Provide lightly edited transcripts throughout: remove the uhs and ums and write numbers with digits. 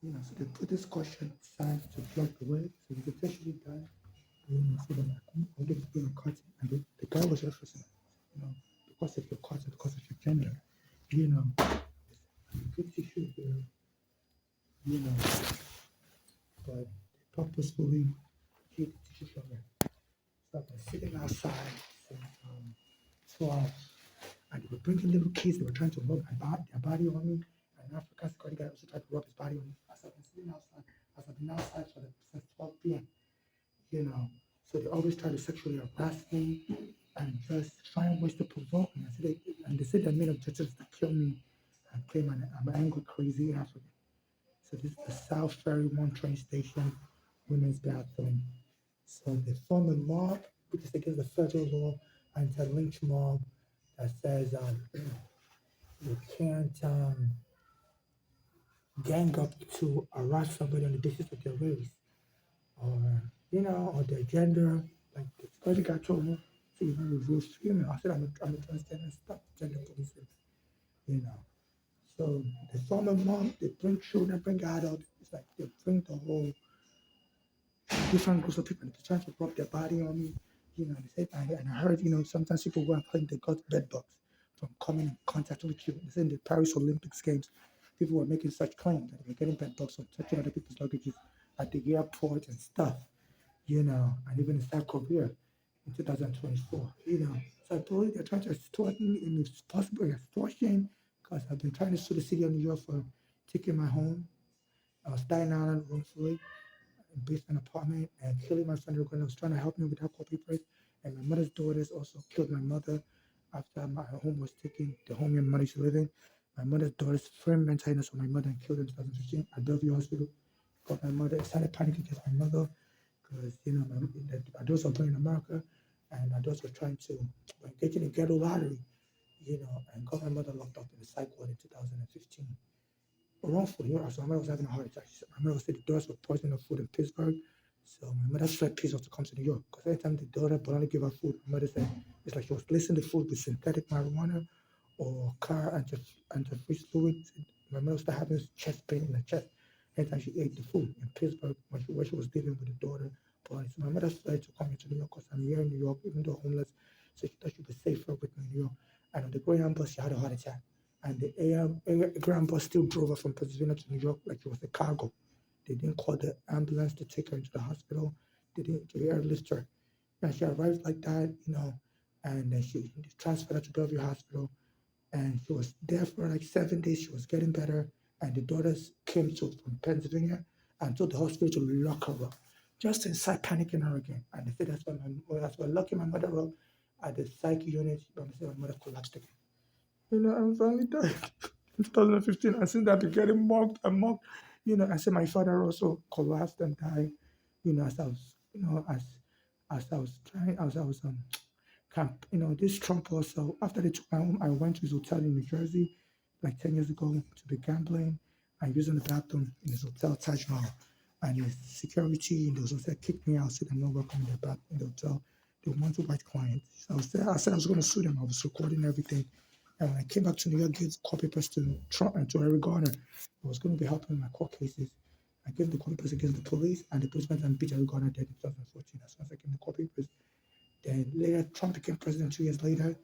So they put this caution sign to block the way, so you could essentially die. So they're like, I'm going to be a cut, and the guy was just listening, you know, because of your cut, because of your gender, you know, good tissue here, you know, but they purposefully keep the tissue from it. So I've been sitting outside since 12, and they were bringing little kids, they were trying to rub their body on me, and an African security guy also tried to rub his body on me. As I've been sitting outside, as I've been outside since 12 p.m. you know. So they always try to sexually harass me and just find ways to provoke me. And they say their main objective is to kill me and claim I'm an angry, crazy African. So this is the South Ferry One train station women's bathroom. So they form a mob, which is against the federal law, and it's a lynch mob that says you can't gang up to harass somebody on the basis of their race or or their gender. Like the security guard told me, so you're a real female. I said I'm a transgender. Stop gender policing. You know. So they form a mom. They bring children, bring adults. It's like they bring the whole different groups of people. They're trying to rub their body on me. They say, and I heard, sometimes people go and claim they got bed bugs from coming in contact with you. They say in the Paris Olympics games, people were making such claims that they were getting bed bugs from touching other people's luggages at the airport and stuff. And even in South Korea in 2024. So I believe they're trying to extort me in this possible extortion because I've been trying to sue the city of New York for taking my home. I was dying out wrongfully in basement apartment and killing my friend because I was trying to help me with that copy press. And my mother's daughters also killed my mother after my home was taken, the home my mother used to live in. My mother's daughters framed mental illness for my mother and killed her in 2015 at Bellevue Hospital. Got my mother, started panicking against my mother because my daughters were born in America and my daughters were trying to engage in a ghetto lottery, and got my mother locked up in the psych ward in 2015. Wrongfully, so my mother was having a heart attack. My mother said the daughters were poisoning her food in Pittsburgh. So my mother fled Pittsburgh to come to New York because every time the daughter would only give her food, my mother said it's like she was lacing the food with synthetic marijuana or car antifreeze fluid. My mother started having chest pain in her chest every time she ate the food in Pittsburgh where she was living with the daughter. But so my mother fled to come to New York because I'm here in New York, even though homeless. So she thought she'd be safer with me in New York. And on the Greyhound bus, she had a heart attack. And the Greyhound bus still drove her from Pennsylvania to New York like it was a cargo. They didn't call the ambulance to take her into the hospital. They didn't airlift her. And she arrived like that, and then she transferred her to Bellevue Hospital and she was there for like 7 days. She was getting better, and the daughters came to from Pennsylvania and told the hospital to lock her up, just to start panicking her again. And they said that's why locking my mother up at the psych unit. But my mother collapsed again. And finally died in 2015. I seen that be getting mocked and mocked. I said my father also collapsed and died. As I was, as I was trying, as I was camp. This Trump also, after they took my home, I went to his hotel in New Jersey like 10 years ago to be gambling and using the bathroom in his hotel, Taj Mahal. And his security in the hotel kicked me out, said I'm not welcome in the bath in the hotel. They wanted white clients. So I said I was going to sue them. I was recording everything. And when I came back to New York, gave court papers to Trump and to Eric Garner. I was going to be helping in my court cases. I gave the court papers against the police, and the police went and beat Eric Garner dead in 2014. As soon as I gave the court papers, then later, Trump became president 2 years later,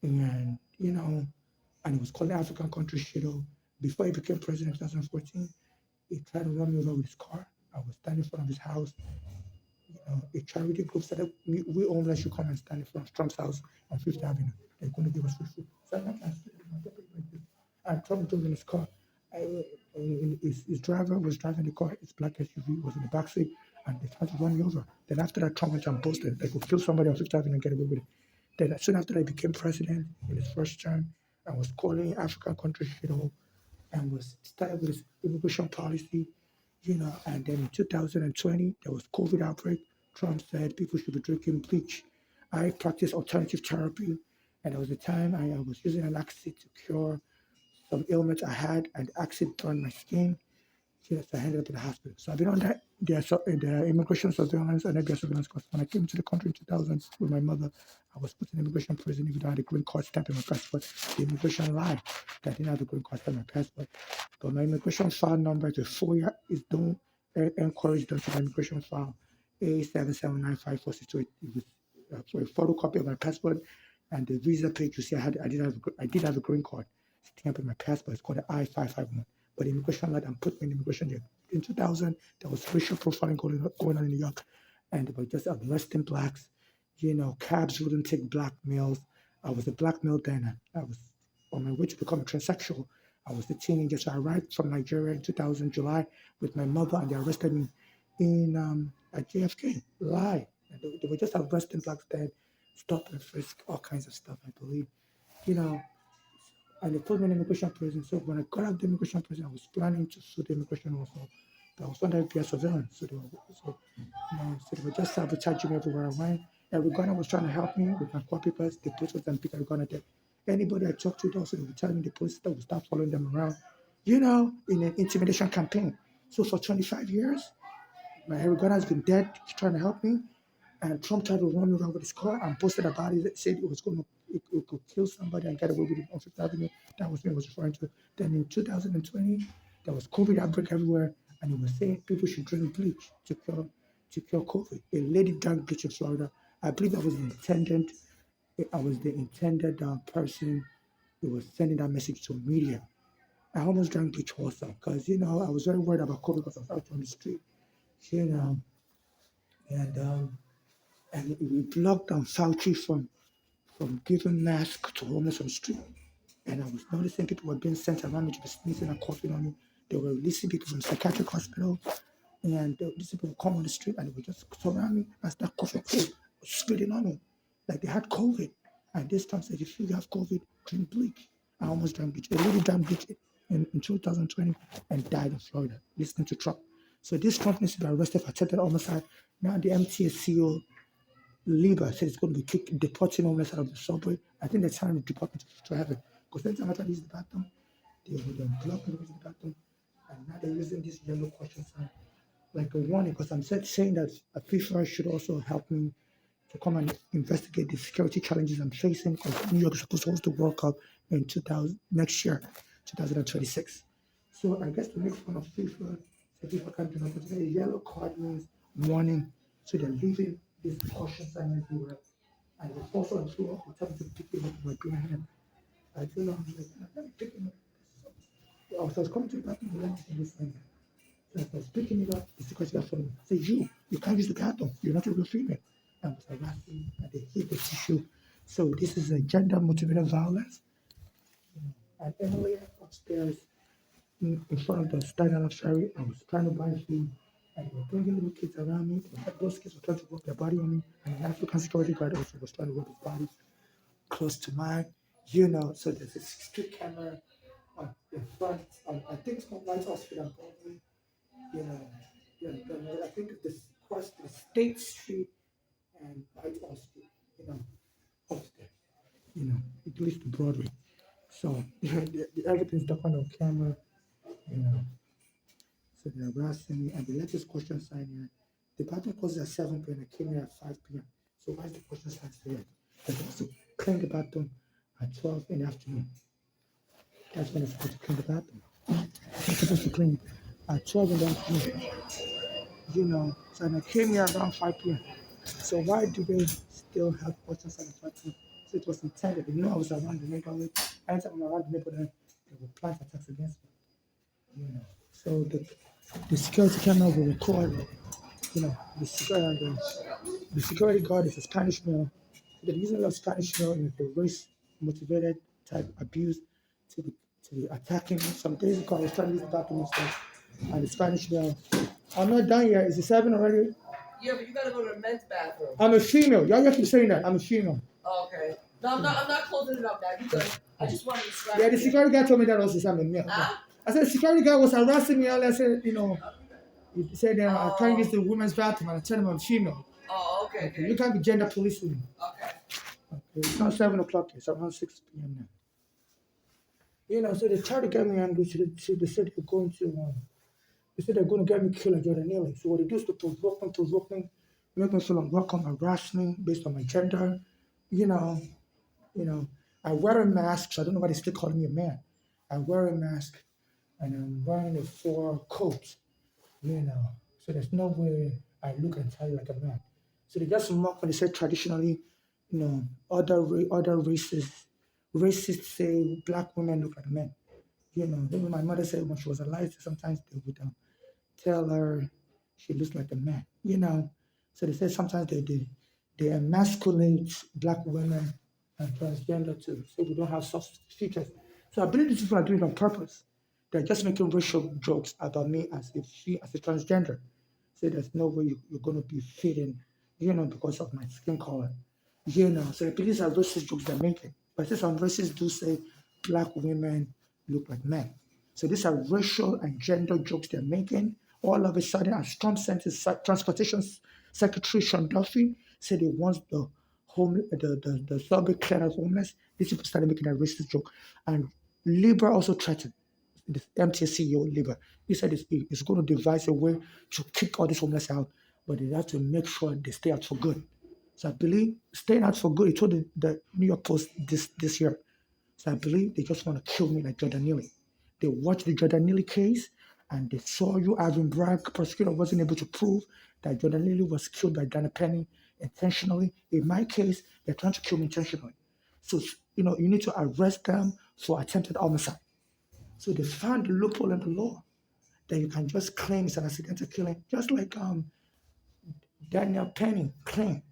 and and he was calling African countries shittle. Before he became president in 2014, he tried to run me over with his car. I was standing in front of his house. A charity group said that we homeless should come and stand in front of Trump's house on Fifth Avenue. They're going to give us free food. So I went and stood in my paper like this. And Trump drove in his car. His driver was driving the car. His black SUV was in the backseat, and they tried to run me over. Then after that, Trump went and boasted they could kill somebody on Fifth Avenue and get away with it. Then soon after that, he became president in his first term and was calling African countries shithole and was started with his immigration policy, and then in 2020, there was COVID outbreak. Trump said people should be drinking bleach. I practiced alternative therapy, and there was a time I was using an acid to cure some ailment I had, and the acid burned my skin. So I ended up in the hospital. So I've been on that the immigration surveillance and FBI surveillance. Because when I came to the country in 2000 with my mother, I was put in immigration prison even though I had a green card stamp in my passport. The immigration lied that I didn't have a green card stamp in my passport. But my immigration file number, the FOIA is done, encouraged done to my immigration file A779546. So it was so a photocopy of my passport and the visa page. You see, I did have a green card stamp in my passport. It's called the I-551. But the immigration lied and put me in immigration jail. In 2000, there was racial profiling going on in New York, and they were just arresting blacks. Cabs wouldn't take black males. I was a black male then. I was on my way to become a transsexual. I was a teenager, so I arrived from Nigeria in 2000 July with my mother, and they arrested me at JFK. Lie. And they were just arresting blacks then, stop and frisk, all kinds of stuff. I believe, you know. And they put me in immigration prison. So when I got out of the immigration prison, I was planning to sue the immigration also. But I was under FBI surveillance. So they were just sabotaging me everywhere I went. Every Ghana was trying to help me with my court papers. The police was then picking Ghana there. Anybody I talked to also, they would tell me the police that would start following them around, in an intimidation campaign. So for 25 years, my Harry Ghana has been dead trying to help me. And Trump tried to run me around with his car and posted about it, said it could kill somebody and get away with it on Fifth Avenue. That was what I was referring to. Then in 2020, there was COVID outbreak everywhere, and it was saying people should drink bleach to cure COVID. A lady drank bleach in Florida. I believe I was the intended person who was sending that message to media. I almost drank bleach also because, I was very worried about COVID because I was out on the street, you know, and we blocked down Fauci from giving masks to homeless on the street. And I was noticing people were being sent around me to be sneezing and coughing on me. They were releasing people from psychiatric hospital, and these people would come on the street and they would just surround me and start coughing, spitting on me like they had COVID. And this time said, if you have COVID, drink bleach. I almost drank bleach. A lady drank bleach in 2020 and died in Florida, listening to Trump. So this Trump needs to be arrested for attempted homicide. Now the MTA CEO Lieber said it's going to be deporting homeless out of the subway. I think they're trying to deport me to heaven. Because every time I try to use the bathroom, they would block me to use the bathroom. And now they're using this yellow question sign like a warning, because I'm saying that FIFA should also help me to come and investigate the security challenges I'm facing, because New York is supposed to host the World Cup in next year, 2026. So I guess to make fun of FIFA, so FIFA can't do nothing. So the yellow card means warning, so they're leaving this caution sign everywhere. And it also include the time to pick it up with my bare hand. I don't know, I'm like, let me pick it up. I was coming to the bathroom, let me see this thing. So I was picking it up, the security guard followed me. Say, you can't use the bathroom. You're not a real female. I was harassing and they hit the tissue. So this is a gender motivated violence. And Emily upstairs in front of the Steiner Ferry, I was trying to buy food. And they were bringing little kids around me. Those kids were trying to rub their body on me. And the African security guard also was trying to rub his body close to mine. So there's a street camera in front. I think it's called White Hospital above me. You know, I think this across the State Street and White Hospital, upstairs. It leads to Broadway. So everything's done on camera. You know, so they're harassing me, and they let this question sign here. The bathroom closes at 7 p.m. I came here at 5 p.m. So why is the question sign still here? They're supposed to clean the bathroom at 12 in the afternoon. That's when they're supposed to clean the bathroom. They're supposed to clean at 12 in the afternoon. So I came here around 5 p.m. So why do they still have question sign at 5 p.m.? So it was intended. I was around the neighborhood. Anytime I'm around the neighborhood, they will plant attacks against me. So the security camera will record. The security guard is a Spanish male. They're using a lot of Spanish male in the race motivated type abuse to be attacking me. Some days ago, I was trying to use the bathroom stuff, and the Spanish male. I'm not done yet. Is it 7 already? Yeah, but you gotta go to the men's bathroom. I'm a female. Y'all have to say that. I'm a female. Oh, okay. No, I'm not closing it up now. You good. I just wanted to describe. Yeah, the security guy told me that also. I'm a male. Huh? I said the security guy was harassing me. I said, he said I can't use the women's bathroom. And I told him I'm female. Oh, okay. You can't be gender policing me. Okay. It's not 7 o'clock. It's around 6 p.m. now. So they tried to get me angry. So they said they're going to They said they're going to get me killed like Jordan Neely. So what they do is to provoke me, make me feel unwelcome, harass me based on my gender. You know, you know, I wear a mask, so I don't know why they still calling me a man. I wear a mask and I'm wearing a fur coat, you know. So there's no way I look entirely like a man. So they just mock when they say traditionally, other races say black women look like men. Even my mother said when she was alive, sometimes they would tell her she looks like a man. So they say sometimes they emasculate black women and transgender too. So we don't have soft features. So I believe these people are doing it on purpose. They're just making racial jokes about me as a transgender. So there's no way you're going to be fitting, because of my skin color. So I believe these are racist jokes they're making. But since some racists do say black women look like men. So these are racial and gender jokes they're making. All of a sudden, as Trump sent his transportation secretary Sean Duffy said he wants the subway cleared of homeless, these people started making a racist joke. And Libra also threatened the MTS CEO Libra. He said it's going to devise a way to kick all these homeless out, but they have to make sure they stay out for good. So I believe staying out for good, he told the New York Post this year. So I believe they just want to kill me like Jordan Neely. They watched the Jordan Neely case and they saw you, Alvin Bragg. Prosecutor wasn't able to prove that Jordan Neely was killed by Dana Penny intentionally. In my case, they're trying to kill me intentionally. So, you need to arrest them for attempted homicide. So they found the loophole in the law that you can just claim it's an accidental killing, just like Daniel Penny claimed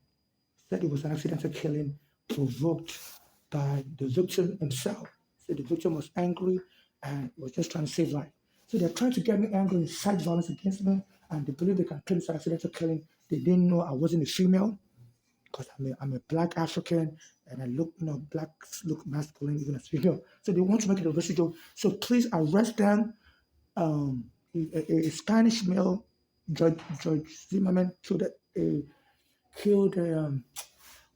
said it was an accidental killing provoked by the victim himself. So the victim was angry and was just trying to save life. So they're trying to get me angry, incite violence against me, and they believe they can claim it's an accidental killing. They didn't know I wasn't a female because I'm a black African and I look, blacks look masculine even as female. So they want to make it a residual. So please arrest them. A Spanish male, George Zimmerman, killed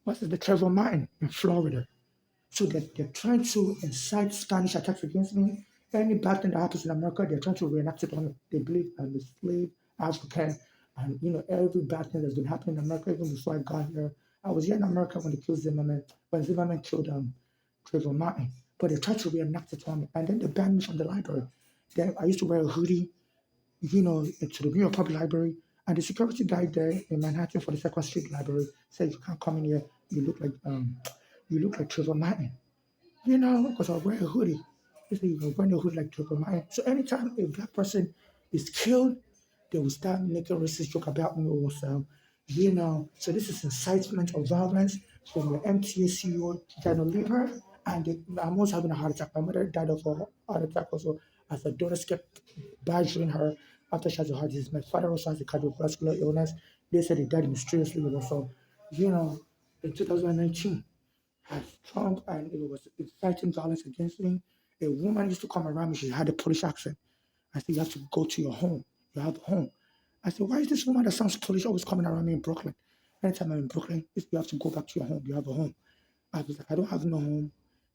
what's the Trevor Martin in Florida. So they're trying to incite Spanish attacks against me. Any bad thing that happens in America, they're trying to reenact it on me. They believe I'm a slave African, and every bad thing that's been happening in America even before I got here. I was here in America when they killed Zimmerman, when Zimmerman killed Trevor Martin. But they tried to reenact it on me, and then they banned me from the library. Then I used to wear a hoodie to the New York Public Library. And the security guy there in Manhattan for the Second Street Library said, "You can't come in here. You look like Trevor Martin." Because I wear a hoodie. He said, "You're wearing a hoodie like Trevor Martin." So anytime a black person is killed, they will start making racist joke about me also. So this is incitement of violence from the MTA CEO, Daniel Lever, and I'm also having a heart attack. My mother died of a heart attack also as the daughters kept badgering her after she has a heart disease. My father also has a cardiovascular illness. They said he died mysteriously also, in 2019 as Trump and it was inciting violence against me. A woman used to come around me, she had a Polish accent. I said, "You have to go to your home. You have a home." I said, "Why is this woman that sounds Polish always coming around me in Brooklyn?" Anytime I'm in Brooklyn, you have to go back to your home. You have a home. I was like, "I don't have no home."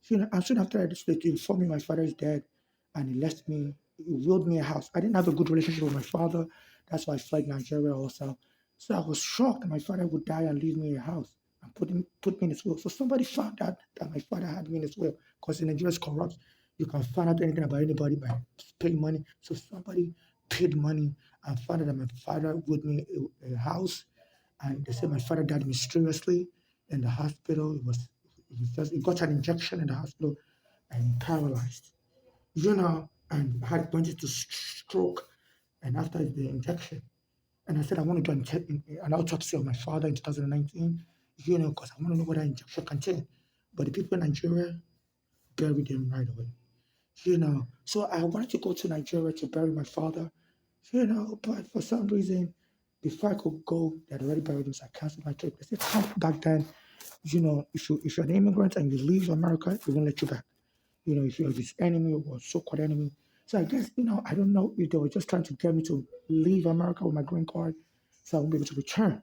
And soon after I decided to inform me my father is dead and he left me, he willed me a house. I didn't have a good relationship with my father. That's why I fled Nigeria also. So I was shocked that my father would die and leave me a house and put me in his will. So somebody found out that my father had me in his will because in Nigeria it's corrupt. You can find out anything about anybody by paying money. So somebody paid money and found out that my father would me a house, and they said my father died mysteriously in the hospital. He got an injection in the hospital and paralyzed, and went into stroke. And after the injection, and I said I want to do an autopsy of my father in 2019, because I want to know what that injection contained. But the people in Nigeria buried him right away. So I wanted to go to Nigeria to bury my father, but for some reason, before I could go, they had already buried him, so I canceled my trip. They said, back then, if you're an immigrant and you leave America, they won't let you back. If you're his enemy or so-called enemy. So I guess, I don't know if they were just trying to get me to leave America with my green card so I won't be able to return.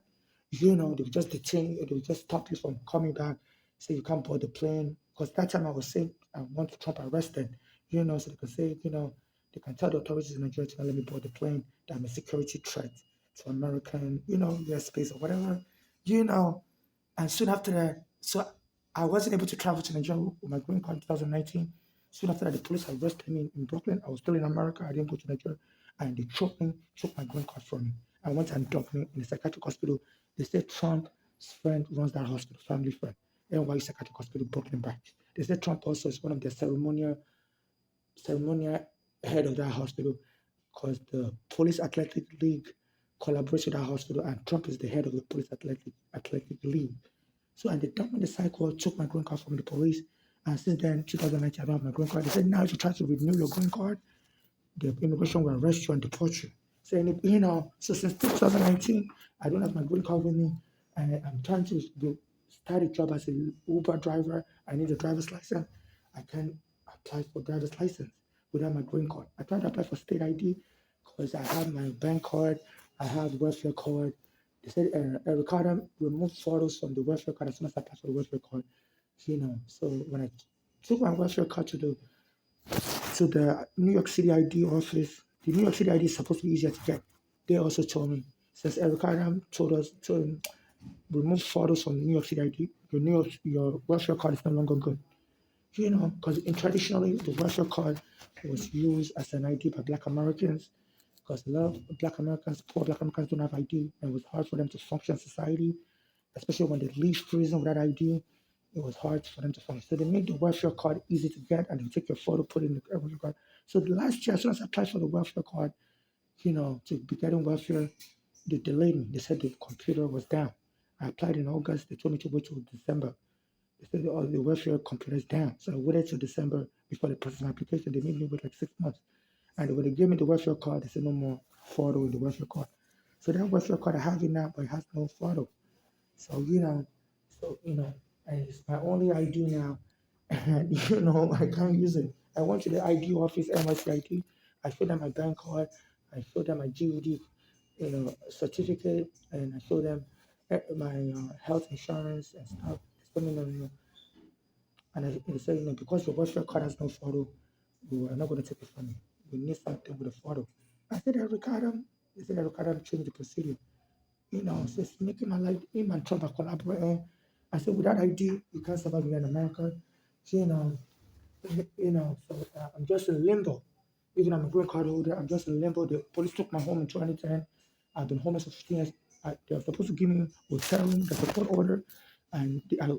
They would just detain you, they would just stop you from coming back, say you can't board the plane. Because that time I was saying I want Trump arrested, so they could say, they can tell the authorities in Nigeria to not let me board the plane, that I'm a security threat to American, airspace or whatever, you know. And soon after that, so I wasn't able to travel to Nigeria with my green card in 2019. Soon after that, the police arrested me in Brooklyn. I was still in America. I didn't go to Nigeria. And they took my green card from me. I went and dumped me in a psychiatric hospital. They said Trump's friend runs that hospital, family friend, NYU Psychiatric Hospital, Brooklyn branch. They said Trump also is one of their ceremonial head of that hospital because the Police Athletic League collaborates with that hospital, and Trump is the head of the Police Athletic League. So and they dumped me in the cycle, took my green card from the police, and since then, 2019, I don't have my green card. They said now if you try to renew your green card, the immigration will arrest you and deport you. So so since 2019, I don't have my green card with me, and I'm trying to start a job as an Uber driver. I need a driver's license. I can't apply for driver's license without my green card. I tried to apply for state ID because I have my bank card, I have welfare card. They said Ricardo removed photos from the welfare card as soon as I applied for the welfare card. So when I took my welfare card to the New York City ID office, the New York City ID is supposed to be easier to get. They also told me, since Eric Adam told us to remove photos from New York City ID, your welfare card is no longer good. Because traditionally the welfare card was used as an ID by Black Americans, because a lot of poor Black Americans don't have ID, and it was hard for them to function in society, especially when they leave prison without ID. It was hard for them to function. So they made the welfare card easy to get, and they take your photo, put it in the welfare card. So the last year, as soon as I applied for the welfare card, to be getting welfare, they delayed me. They said the computer was down. I applied in August. They told me to wait till December. They said the welfare computer is down. So I waited till December before they processed my application. They made me wait like 6 months. And when they gave me the welfare card, they said no more photo in the welfare card. So that welfare card I have it now, but it has no photo. So and it's my only ID now, and I can't use it. I went to the ID office, NYC ID. I showed them my bank card. I showed them my GED, certificate, and I showed them my health insurance and stuff. They told me, no, no, and they said, because your welfare card has no photo, we are not going to take it from you. We need something with a photo. I said, Ricardo, they said, Ricardo, change the procedure. So it's making my life, him and Trump are collaborating. I said, without ID, you can't survive here in America. So, I'm just in limbo. Even I'm a green card holder, I'm just in limbo. The police took my home in 2010. I've been homeless for 15 years. They were supposed to give me hotel room, the support order, and I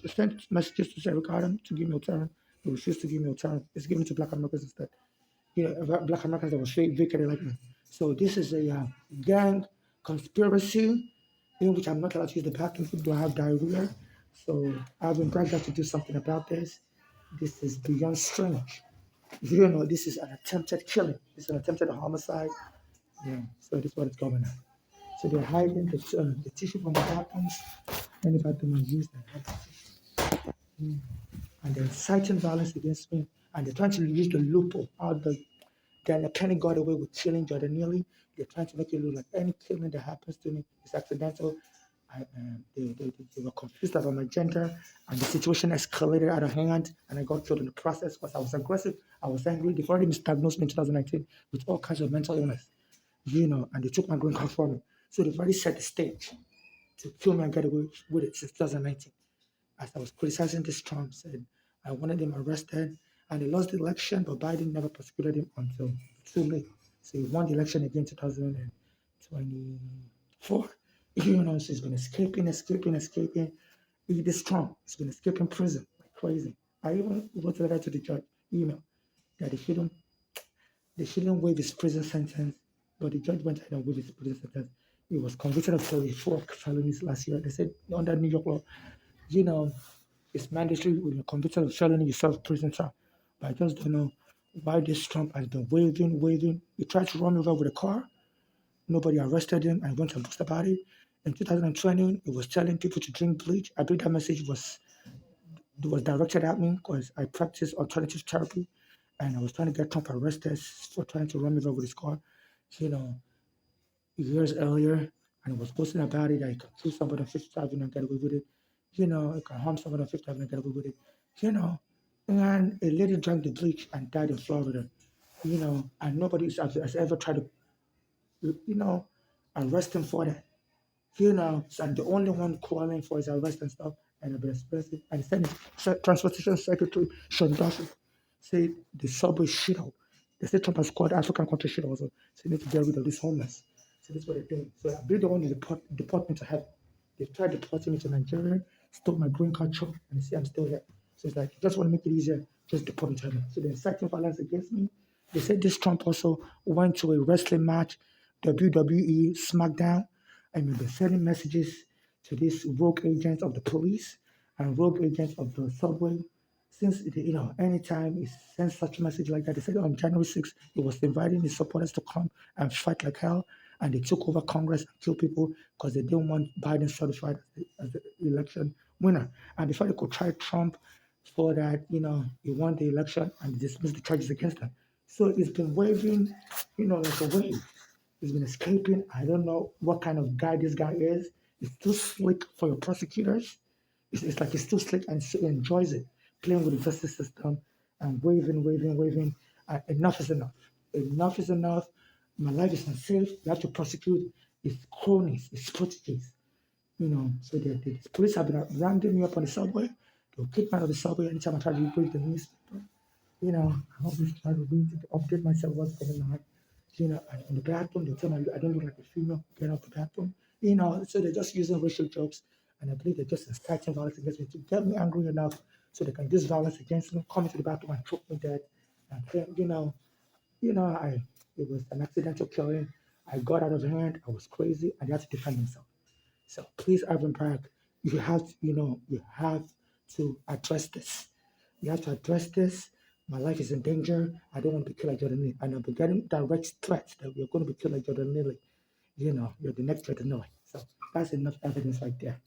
sent messages to Sarah Ricardo to give me hotel room. They refused to give me hotel room. It's given to Black Americans instead. Black Americans that were vacated like me. So this is a gang conspiracy in which I'm not allowed to use the bathroom because I have diarrhea. So I've been dragged out to do something about this. This is beyond strange. This is an attempted killing. It's an attempted homicide. Yeah. So this is what is going on. So they're hiding the tissue from the bathrooms. Any bathroom I use, they hide the tissue. And they're inciting violence against me. And they're trying to use the loophole then Kenny got away with killing Jordan Neely. They're trying to make it look like any killing that happens to me is accidental. They were confused about my gender, and the situation escalated out of hand, and I got killed in the process because I was aggressive, I was angry. They've already misdiagnosed me in 2019 with all kinds of mental illness, and they took my green card from me. So they've already set the stage to kill me and get away with it since 2019. As I was criticizing this, Trump said I wanted him arrested, and he lost the election, but Biden never prosecuted him until too late. So he won the election again in 2024. So he's been escaping. This Trump has been escaping prison like crazy. I even wrote a letter to the judge, email, that they shouldn't waive his prison sentence, but the judge went ahead and waived his prison sentence. He was convicted of 34 felonies last year. They said under New York law, it's mandatory when you're convicted of felony, you serve prison term. But I just don't know why this Trump has been waving. He tried to run me over with a car. Nobody arrested him and went and boast about it. In 2020, he was telling people to drink bleach. I believe that message was directed at me because I practice alternative therapy, and I was trying to get Trump arrested for trying to run me over with his car. You know, Years earlier, and he was posting about it that he can kill somebody on Fifth Avenue and get away with it. He can harm somebody on Fifth Avenue and get away with it. You know, and a lady drank the bleach and died in Florida. and nobody has ever tried to, arrest him for that. So I'm the only one calling for his arrest and stuff, and I've been expressing. And the Transportation Secretary Sean Duffy said the subway shit out. They said Trump has called African country shit also. So they need to get rid of this homeless. So that's what they're doing. So I believe they want to deport me to heaven. They tried deporting me to Nigeria, stole my green card, and they say I'm still here. So it's like, just want to make it easier, just deport me to heaven. So they're inciting violence against me. They said this Trump also went to a wrestling match, WWE SmackDown, and they're sending messages to these rogue agents of the police and rogue agents of the subway. Since anytime he sends such a message like that, they said on January 6th, he was inviting his supporters to come and fight like hell, and they took over Congress and killed people because they didn't want Biden certified as the election winner. And before they could try Trump for that, he won the election and dismissed the charges against him. So he's been waving, like a wave. He's been escaping. I don't know what kind of guy this guy is. He's too slick for your prosecutors. It's like he's too slick and he enjoys it, playing with the justice system and waving, waving, waving. Enough is enough. Enough is enough. My life is unsafe. You have to prosecute his cronies, his proteges. So the police have been rounding me up on the subway. They'll kick me out of the subway anytime I try to read the newspaper. I always try to read it, to update myself what's going on. And in the bathroom, they tell me I don't look like a female, get out the bathroom. So they're just using racial jokes, and I believe they're just inciting violence against me to get me angry enough so they can use violence against me, come into the bathroom and choke me dead. And then, it was an accidental killing. I got out of hand, I was crazy, and I had to defend myself. So please, Ivan Park, you have to address this. You have to address this. My life is in danger. I don't want to be killed like Jordan Lee. And I've been getting direct threats that we're going to be killed like Jordan Lilly. You're the next Jordan Lilly. So that's enough evidence right there.